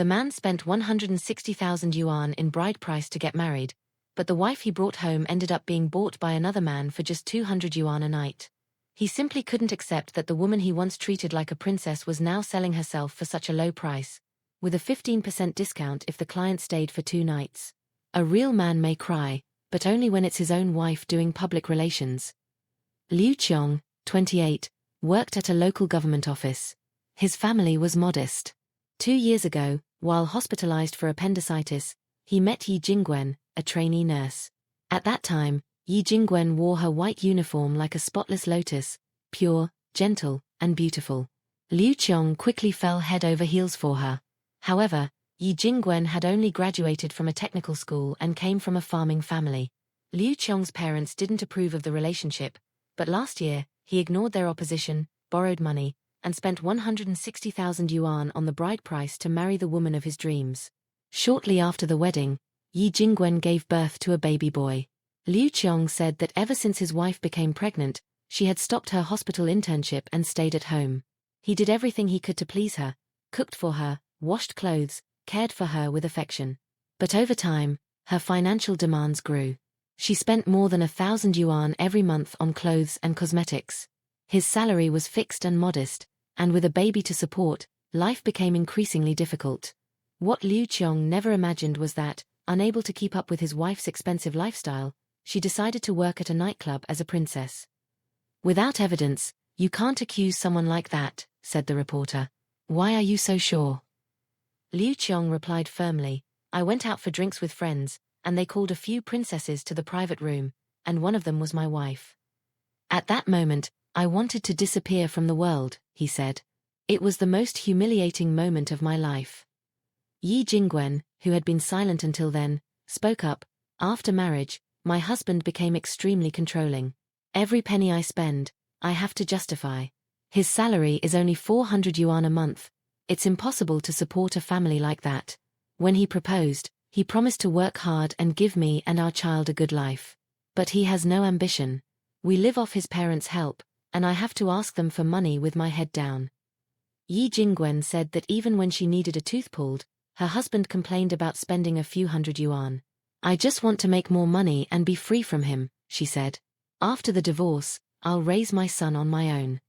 The man spent 160,000 yuan in bride price to get married, but the wife he brought home ended up being bought by another man for just 200 yuan a night. He simply couldn't accept that the woman he once treated like a princess was now selling herself for such a low price, with a 15% discount if the client stayed for 2 nights. A real man may cry, but only when it's his own wife doing public relations. Liu Qiong, 28, worked at a local government office. His family was modest. 2 years ago, while hospitalized for appendicitis, he met Yi Jingwen, a trainee nurse. At that time, Yi Jingwen wore her white uniform like a spotless lotus, pure, gentle, and beautiful. Liu Qiong quickly fell head over heels for her. However, Yi Jingwen had only graduated from a technical school and came from a farming family. Liu Qiong's parents didn't approve of the relationship, but last year, he ignored their opposition, borrowed money, and spent 160,000 yuan on the bride price to marry the woman of his dreams. Shortly after the wedding, Yi Jingwen gave birth to a baby boy. Liu Qiong said that ever since his wife became pregnant, she had stopped her hospital internship and stayed at home. He did everything he could to please her, cooked for her, washed clothes, cared for her with affection. But over time, her financial demands grew. She spent more than 1,000 yuan every month on clothes and cosmetics. His salary was fixed and modest, and with a baby to support, life became increasingly difficult. What Liu Qiong never imagined was that, unable to keep up with his wife's expensive lifestyle, she decided to work at a nightclub as a princess. "Without evidence, you can't accuse someone like that," said the reporter. "Why are you so sure?" Liu Qiong replied firmly, "I went out for drinks with friends, and they called a few princesses to the private room, and one of them was my wife. At that moment, I wanted to disappear from the world," he said. "It was the most humiliating moment of my life." Yi Jingwen, who had been silent until then, spoke up, "After marriage, my husband became extremely controlling. Every penny I spend, I have to justify. His salary is only 400 yuan a month. It's impossible to support a family like that. When he proposed, he promised to work hard and give me and our child a good life. But he has no ambition. We live off his parents' help, and I have to ask them for money with my head down." Yi Jingwen said that even when she needed a tooth pulled, her husband complained about spending a few hundred yuan. "I just want to make more money and be free from him," she said. "After the divorce, I'll raise my son on my own."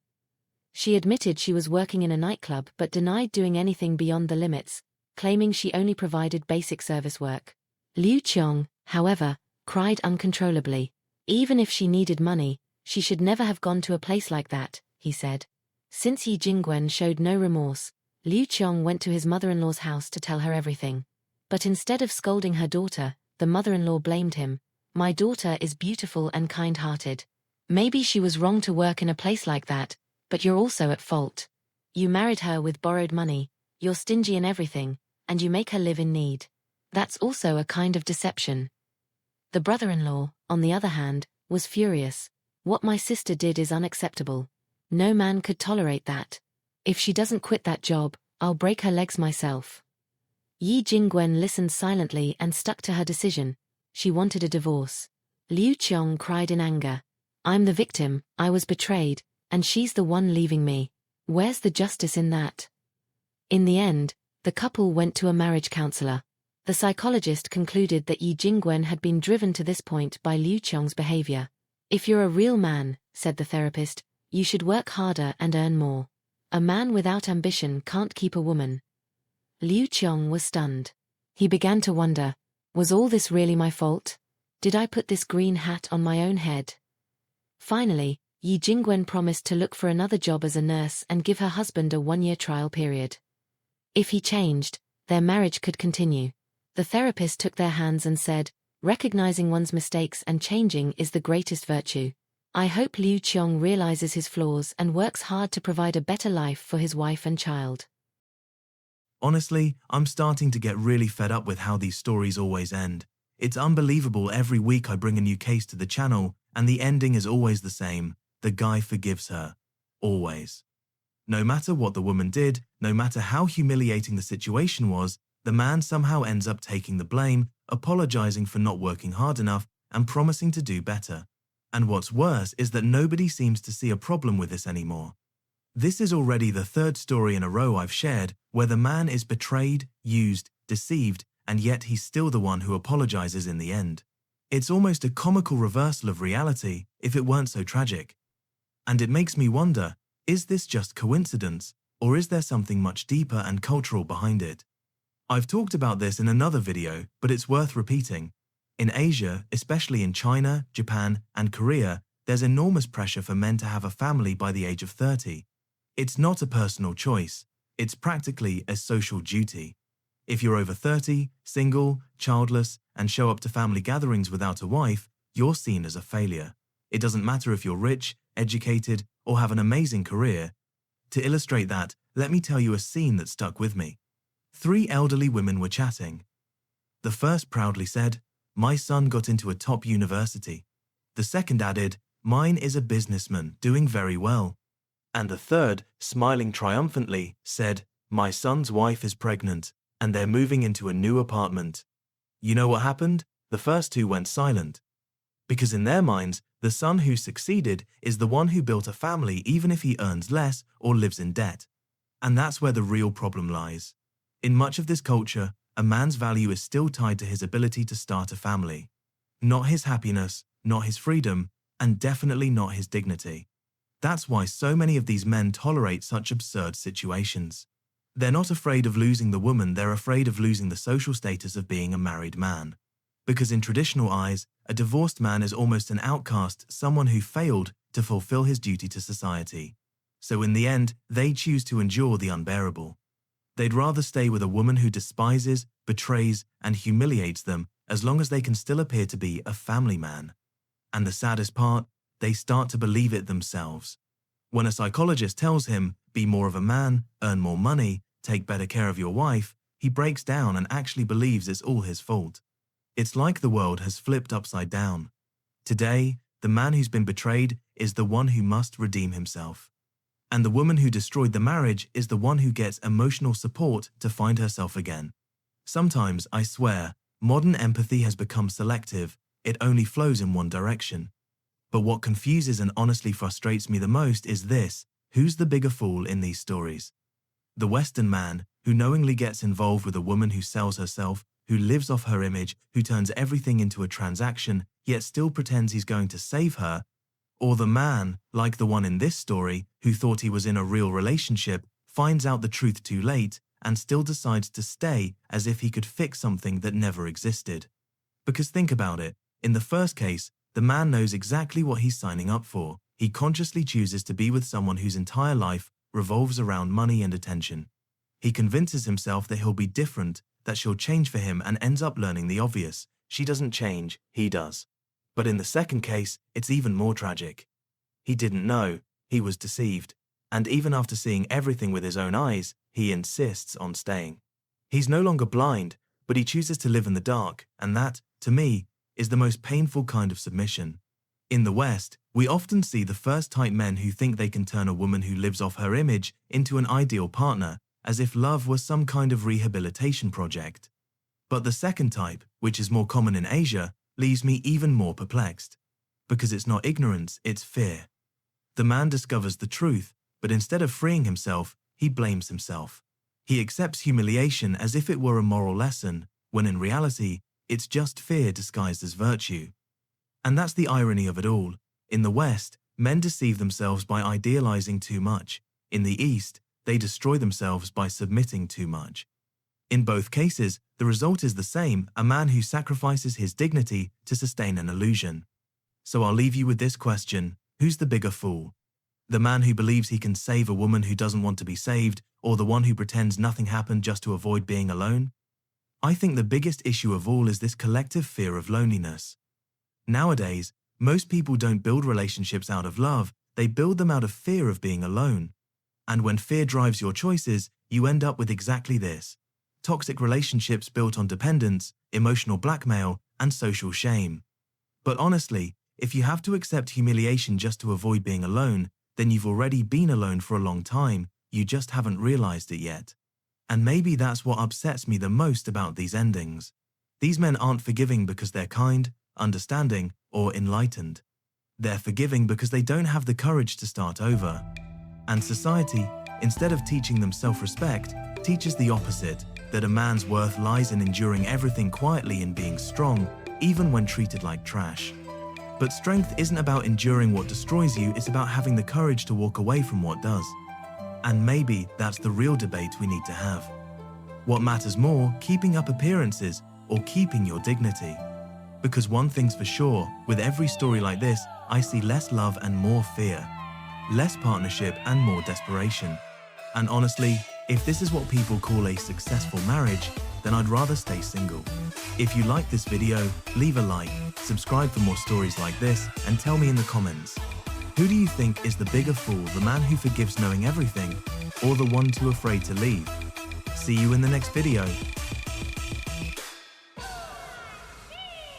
She admitted she was working in a nightclub but denied doing anything beyond the limits, claiming she only provided basic service work. Liu Qiong, however, cried uncontrollably. Even if she needed money, she should never have gone to a place like that, he said. Since Yi Jingwen showed no remorse, Liu Qiong went to his mother-in-law's house to tell her everything. But instead of scolding her daughter, the mother-in-law blamed him. "My daughter is beautiful and kind-hearted. Maybe she was wrong to work in a place like that, but you're also at fault. You married her with borrowed money, you're stingy in everything, and you make her live in need. That's also a kind of deception." The brother-in-law, on the other hand, was furious. "What my sister did is unacceptable. No man could tolerate that. If she doesn't quit that job, I'll break her legs myself." Yi Jingwen listened silently and stuck to her decision. She wanted a divorce. Liu Qiong cried in anger. "I'm the victim, I was betrayed, and she's the one leaving me. Where's the justice in that?" In the end, the couple went to a marriage counselor. The psychologist concluded that Yi Jingwen had been driven to this point by Liu Qiong's behavior. "If you're a real man," said the therapist, "you should work harder and earn more. A man without ambition can't keep a woman." Liu Qiong was stunned. He began to wonder, was all this really my fault? Did I put this green hat on my own head? Finally, Yi Jingwen promised to look for another job as a nurse and give her husband a 1-year trial period. If he changed, their marriage could continue. The therapist took their hands and said, "Recognizing one's mistakes and changing is the greatest virtue. I hope Liu Qiong realizes his flaws and works hard to provide a better life for his wife and child." Honestly, I'm starting to get really fed up with how these stories always end. It's unbelievable, every week I bring a new case to the channel, and the ending is always the same. The guy forgives her. Always. No matter what the woman did, no matter how humiliating the situation was, the man somehow ends up taking the blame, apologizing for not working hard enough, and promising to do better. And what's worse is that nobody seems to see a problem with this anymore. This is already the third story in a row I've shared where the man is betrayed, used, deceived, and yet he's still the one who apologizes in the end. It's almost a comical reversal of reality if it weren't so tragic. And it makes me wonder, is this just coincidence, or is there something much deeper and cultural behind it? I've talked about this in another video, but it's worth repeating. In Asia, especially in China, Japan, and Korea, there's enormous pressure for men to have a family by the age of 30. It's not a personal choice, it's practically a social duty. If you're over 30, single, childless, and show up to family gatherings without a wife, you're seen as a failure. It doesn't matter if you're rich, educated, or have an amazing career. To illustrate that, let me tell you a scene that stuck with me. 3 elderly women were chatting. The first proudly said, "My son got into a top university." The second added, "Mine is a businessman, doing very well." And the third, smiling triumphantly, said, "My son's wife is pregnant, and they're moving into a new apartment." You know what happened? The first 2 went silent. Because in their minds, the son who succeeded is the one who built a family even if he earns less or lives in debt. And that's where the real problem lies. In much of this culture, a man's value is still tied to his ability to start a family. Not his happiness, not his freedom, and definitely not his dignity. That's why so many of these men tolerate such absurd situations. They're not afraid of losing the woman, they're afraid of losing the social status of being a married man. Because in traditional eyes, a divorced man is almost an outcast, someone who failed to fulfill his duty to society. So in the end, they choose to endure the unbearable. They'd rather stay with a woman who despises, betrays, and humiliates them as long as they can still appear to be a family man. And the saddest part, they start to believe it themselves. When a psychologist tells him, "Be more of a man, earn more money, take better care of your wife," he breaks down and actually believes it's all his fault. It's like the world has flipped upside down. Today, the man who's been betrayed is the one who must redeem himself. And the woman who destroyed the marriage is the one who gets emotional support to find herself again. Sometimes, I swear, modern empathy has become selective. It only flows in one direction. But what confuses and honestly frustrates me the most is this: who's the bigger fool in these stories? The Western man, who knowingly gets involved with a woman who sells herself, who lives off her image, who turns everything into a transaction, yet still pretends he's going to save her? Or the man, like the one in this story, who thought he was in a real relationship, finds out the truth too late, and still decides to stay as if he could fix something that never existed? Because think about it, in the first case, the man knows exactly what he's signing up for. He consciously chooses to be with someone whose entire life revolves around money and attention. He convinces himself that he'll be different, that she'll change for him, and ends up learning the obvious: she doesn't change, he does. But in the second case, it's even more tragic. He didn't know, he was deceived, and even after seeing everything with his own eyes, he insists on staying. He's no longer blind, but he chooses to live in the dark, and that, to me, is the most painful kind of submission. In the West, we often see the first-type men who think they can turn a woman who lives off her image into an ideal partner, as if love was some kind of rehabilitation project. But the second type, which is more common in Asia, leaves me even more perplexed. Because it's not ignorance, it's fear. The man discovers the truth, but instead of freeing himself, he blames himself. He accepts humiliation as if it were a moral lesson, when in reality, it's just fear disguised as virtue. And that's the irony of it all. In the West, men deceive themselves by idealizing too much. In the East, they destroy themselves by submitting too much. In both cases, the result is the same: a man who sacrifices his dignity to sustain an illusion. So I'll leave you with this question: who's the bigger fool? The man who believes he can save a woman who doesn't want to be saved, or the one who pretends nothing happened just to avoid being alone? I think the biggest issue of all is this collective fear of loneliness. Nowadays, most people don't build relationships out of love, they build them out of fear of being alone. And when fear drives your choices, you end up with exactly this: toxic relationships built on dependence, emotional blackmail, and social shame. But honestly, if you have to accept humiliation just to avoid being alone, then you've already been alone for a long time, you just haven't realized it yet. And maybe that's what upsets me the most about these endings. These men aren't forgiving because they're kind, understanding, or enlightened. They're forgiving because they don't have the courage to start over. And society, instead of teaching them self-respect, teaches the opposite, that a man's worth lies in enduring everything quietly and being strong, even when treated like trash. But strength isn't about enduring what destroys you, it's about having the courage to walk away from what does. And maybe that's the real debate we need to have. What matters more, keeping up appearances or keeping your dignity? Because one thing's for sure, with every story like this, I see less love and more fear, less partnership and more desperation. And honestly, if this is what people call a successful marriage, then I'd rather stay single. If you like this video, leave a like, subscribe for more stories like this, and tell me in the comments. Who do you think is the bigger fool, the man who forgives knowing everything, or the one too afraid to leave? See you in the next video.